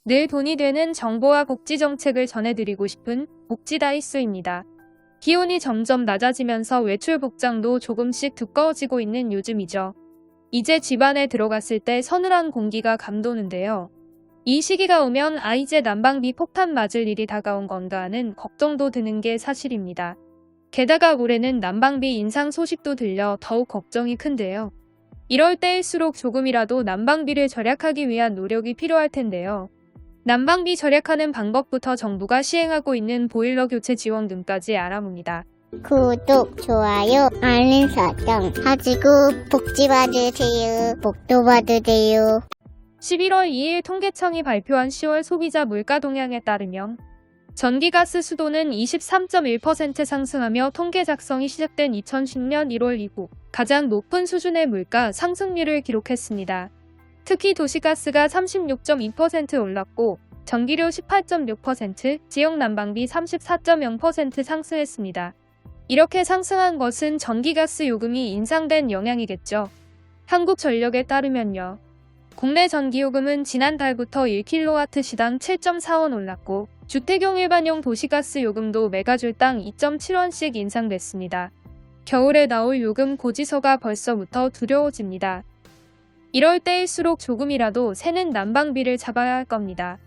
늘 돈이 되는 정보와 복지 정책을 전해드리고 싶은 복지다이소입니다. 기온이 점점 낮아지면서 외출 복장도 조금씩 두꺼워지고 있는 요즘이죠. 이제 집 안에 들어갔을 때 서늘한 공기가 감도는데요. 이 시기가 오면 이제 난방비 폭탄 맞을 일이 다가온 건가 하는 걱정도 드는 게 사실입니다. 게다가 올해는 난방비 인상 소식도 들려 더욱 걱정이 큰데요. 이럴 때일수록 조금이라도 난방비를 절약하기 위한 노력이 필요할 텐데요. 난방비 절약하는 방법부터 정부가 시행하고 있는 보일러 교체 지원 등까지 알아봅니다. 구독, 좋아요, 알림 설정 하시고 복지 받으세요. 복도 받으세요. 11월 2일 통계청이 발표한 10월 소비자 물가 동향에 따르면 전기가스 수도는 23.1% 상승하며 통계 작성이 시작된 2010년 1월 이후 가장 높은 수준의 물가 상승률을 기록했습니다. 특히 도시가스가 36.2% 올랐고 전기료 18.6%, 지역 난방비 34.0% 상승했습니다. 이렇게 상승한 것은 전기가스 요금이 인상된 영향이겠죠. 한국전력에 따르면요. 국내 전기요금은 지난달부터 1kW시당 7.4원 올랐고 주택용 일반용 도시가스 요금도 메가줄당 2.7원씩 인상됐습니다. 겨울에 나올 요금 고지서가 벌써부터 두려워집니다. 이럴 때일수록 조금이라도 새는 난방비를 잡아야 할 겁니다.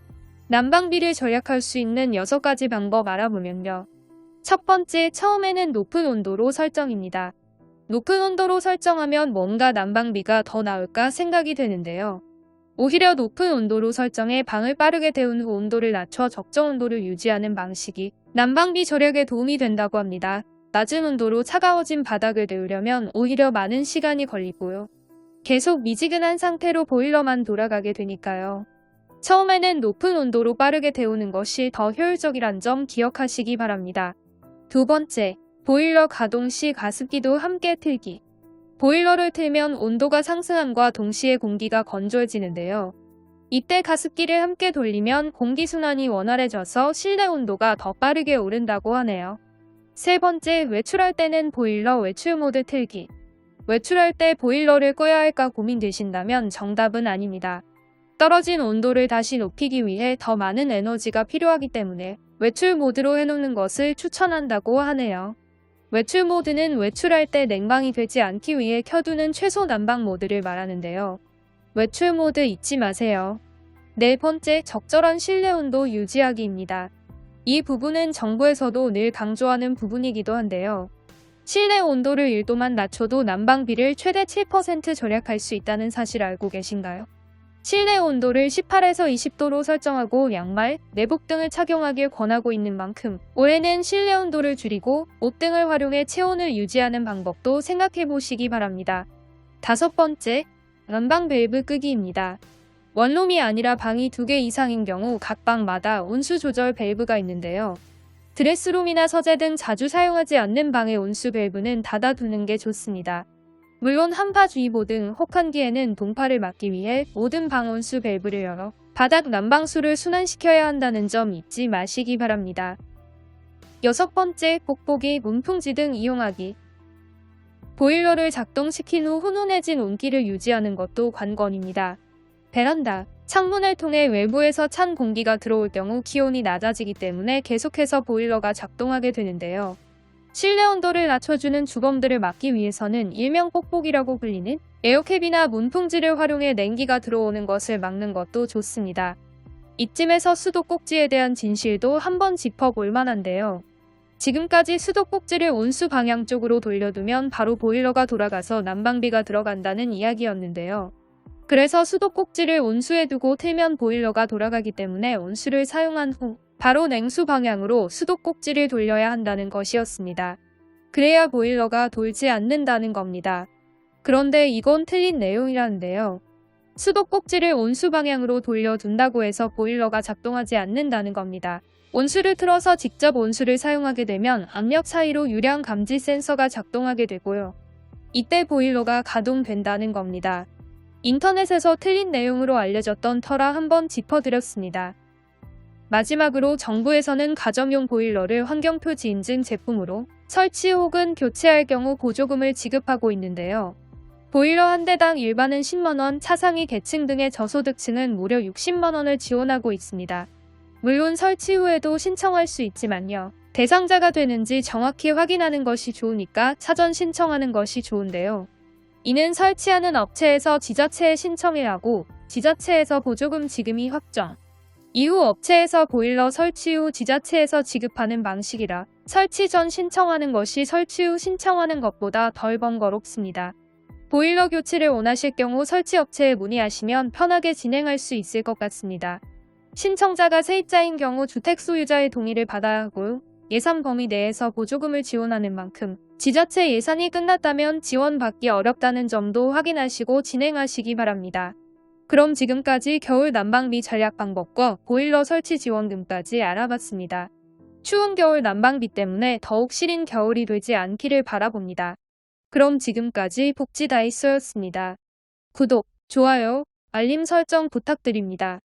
난방비를 절약할 수 있는 6가지 방법 알아보면요. 첫 번째, 처음에는 높은 온도로 설정입니다. 높은 온도로 설정하면 뭔가 난방비가 더 나올까 생각이 되는데요. 오히려 높은 온도로 설정해 방을 빠르게 데운 후 온도를 낮춰 적정 온도를 유지하는 방식이 난방비 절약에 도움이 된다고 합니다. 낮은 온도로 차가워진 바닥을 데우려면 오히려 많은 시간이 걸리고요. 계속 미지근한 상태로 보일러만 돌아가게 되니까요. 처음에는 높은 온도로 빠르게 데우는 것이 더 효율적이란 점 기억하시기 바랍니다. 두 번째, 보일러 가동 시 가습기도 함께 틀기. 보일러를 틀면 온도가 상승함과 동시에 공기가 건조해지는데요. 이때 가습기를 함께 돌리면 공기순환이 원활해져서 실내 온도가 더 빠르게 오른다고 하네요. 세 번째, 외출할 때는 보일러 외출 모드 틀기. 외출할 때 보일러를 꺼야 할까 고민되신다면 정답은 아닙니다. 떨어진 온도를 다시 높이기 위해 더 많은 에너지가 필요하기 때문에 외출 모드로 해놓는 것을 추천한다고 하네요. 외출 모드는 외출할 때 냉방이 되지 않기 위해 켜두는 최소 난방 모드를 말하는데요. 외출 모드 잊지 마세요. 네 번째, 적절한 실내 온도 유지하기입니다. 이 부분은 정부에서도 늘 강조하는 부분이기도 한데요. 실내 온도를 1도만 낮춰도 난방비를 최대 7% 절약할 수 있다는 사실 알고 계신가요? 실내 온도를 18에서 20도로 설정하고 양말, 내복 등을 착용하길 권하고 있는 만큼 올해는 실내 온도를 줄이고 옷 등을 활용해 체온을 유지하는 방법도 생각해 보시기 바랍니다. 다섯 번째, 난방 밸브 끄기입니다. 원룸이 아니라 방이 2개 이상인 경우 각 방마다 온수 조절 밸브가 있는데요. 드레스룸이나 서재 등 자주 사용하지 않는 방의 온수 밸브는 닫아두는 게 좋습니다. 물론 한파주의보 등 혹한기에는 동파를 막기 위해 모든 방 온수 밸브를 열어 바닥 난방수를 순환시켜야 한다는 점 잊지 마시기 바랍니다. 여섯 번째, 뽁뽁이, 문풍지 등 이용하기. 보일러를 작동시킨 후 훈훈해진 온기를 유지하는 것도 관건입니다. 베란다, 창문을 통해 외부에서 찬 공기가 들어올 경우 기온이 낮아지기 때문에 계속해서 보일러가 작동하게 되는데요. 실내 온도를 낮춰주는 주범들을 막기 위해서는 일명 뽁뽁이라고 불리는 에어캡이나 문풍지를 활용해 냉기가 들어오는 것을 막는 것도 좋습니다. 이쯤에서 수도꼭지에 대한 진실도 한번 짚어볼 만한데요. 지금까지 수도꼭지를 온수 방향 쪽으로 돌려두면 바로 보일러가 돌아가서 난방비가 들어간다는 이야기였는데요. 그래서 수도꼭지를 온수에 두고 틀면 보일러가 돌아가기 때문에 온수를 사용한 후 바로 냉수 방향으로 수도꼭지를 돌려야 한다는 것이었습니다. 그래야 보일러가 돌지 않는다는 겁니다. 그런데 이건 틀린 내용이라는데요. 수도꼭지를 온수 방향으로 돌려둔다고 해서 보일러가 작동하지 않는다는 겁니다. 온수를 틀어서 직접 온수를 사용하게 되면 압력 차이로 유량 감지 센서가 작동하게 되고요. 이때 보일러가 가동된다는 겁니다. 인터넷에서 틀린 내용으로 알려졌던 터라 한번 짚어드렸습니다. 마지막으로 정부에서는 가정용 보일러를 환경표지 인증 제품으로 설치 혹은 교체할 경우 보조금을 지급하고 있는데요. 보일러 한 대당 일반은 10만원, 차상위 계층 등의 저소득층은 무려 60만원을 지원하고 있습니다. 물론 설치 후에도 신청할 수 있지만요. 대상자가 되는지 정확히 확인하는 것이 좋으니까 사전 신청하는 것이 좋은데요. 이는 설치하는 업체에서 지자체에 신청해야 하고 지자체에서 보조금 지급이 확정. 이후 업체에서 보일러 설치 후 지자체에서 지급하는 방식이라 설치 전 신청하는 것이 설치 후 신청하는 것보다 덜 번거롭습니다. 보일러 교체를 원하실 경우 설치업체에 문의하시면 편하게 진행할 수 있을 것 같습니다. 신청자가 세입자인 경우 주택 소유자의 동의를 받아야 하고 예산 범위 내에서 보조금을 지원하는 만큼 지자체 예산이 끝났다면 지원받기 어렵다는 점도 확인하시고 진행하시기 바랍니다. 그럼 지금까지 겨울 난방비 절약 방법과 보일러 설치 지원금까지 알아봤습니다. 추운 겨울 난방비 때문에 더욱 시린 겨울이 되지 않기를 바라봅니다. 그럼 지금까지 복지다이소였습니다. 구독, 좋아요, 알림 설정 부탁드립니다.